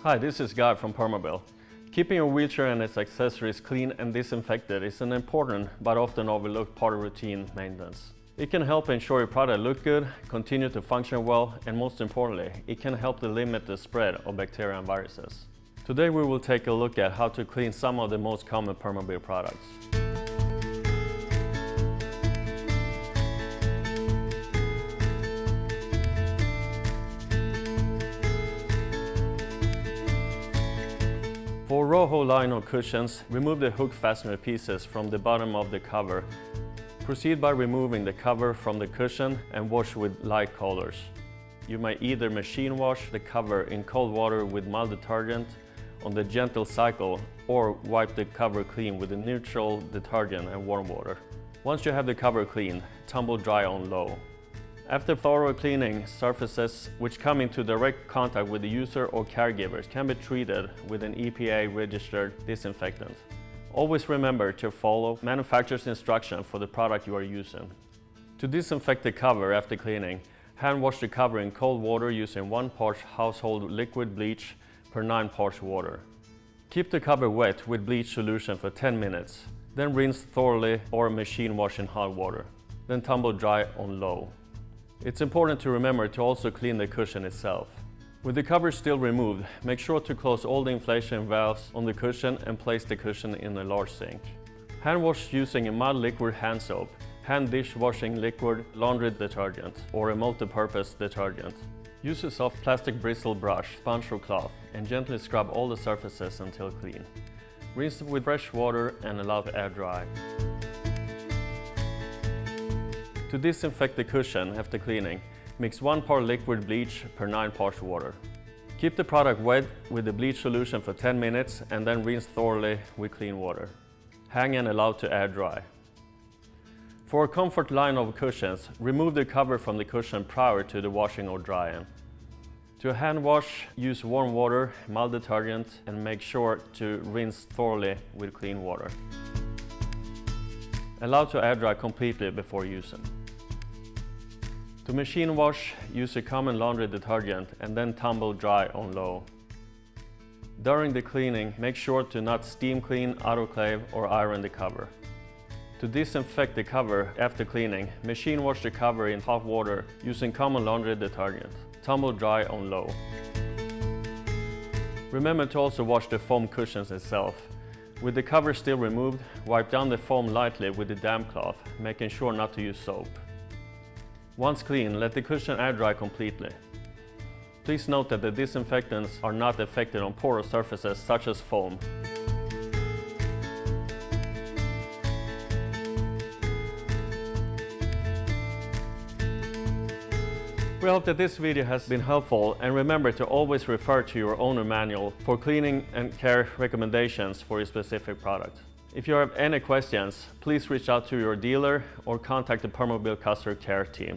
Hi, this is Guy from Permobil. Keeping your wheelchair and its accessories clean and disinfected is an important but often overlooked part of routine maintenance. It can help ensure your product look good, continue to function well, and most importantly, it can help to limit the spread of bacteria and viruses. Today we will take a look at how to clean some of the most common Permobil products. For ROHO line of cushions, remove the hook fastener pieces from the bottom of the cover. Proceed by removing the cover from the cushion and wash with light colors. You may either machine wash the cover in cold water with mild detergent on the gentle cycle or wipe the cover clean with a neutral detergent and warm water. Once you have the cover cleaned, tumble dry on low. After thorough cleaning, surfaces which come into direct contact with the user or caregivers can be treated with an EPA-registered disinfectant. Always remember to follow manufacturer's instruction for the product you are using. To disinfect the cover after cleaning, hand wash the cover in cold water using 1 part household liquid bleach per 9 parts water. Keep the cover wet with bleach solution for 10 minutes, then rinse thoroughly or machine wash in hot water. Then tumble dry on low. It's important to remember to also clean the cushion itself. With the cover still removed, make sure to close all the inflation valves on the cushion and place the cushion in a large sink. Hand wash using a mild liquid hand soap, hand dishwashing liquid laundry detergent, or a multi-purpose detergent. Use a soft plastic bristle brush, sponge or cloth, and gently scrub all the surfaces until clean. Rinse with fresh water and allow to air dry. To disinfect the cushion after cleaning, mix 1 part liquid bleach per 9 parts water. Keep the product wet with the bleach solution for 10 minutes and then rinse thoroughly with clean water. Hang and allow to air dry. For a comfort line of cushions, remove the cover from the cushion prior to the washing or drying. To hand wash, use warm water, mild detergent, and make sure to rinse thoroughly with clean water. Allow to air dry completely before using. To machine wash, use a common laundry detergent and then tumble dry on low. During the cleaning, make sure to not steam clean, autoclave, or iron the cover. To disinfect the cover after cleaning, machine wash the cover in hot water using common laundry detergent. Tumble dry on low. Remember to also wash the foam cushions itself. With the cover still removed, wipe down the foam lightly with a damp cloth, making sure not to use soap. Once clean, let the cushion air dry completely. Please note that the disinfectants are not effective on porous surfaces such as foam. We hope that this video has been helpful, and remember to always refer to your owner manual for cleaning and care recommendations for your specific product. If you have any questions, please reach out to your dealer or contact the Permobil customer care team.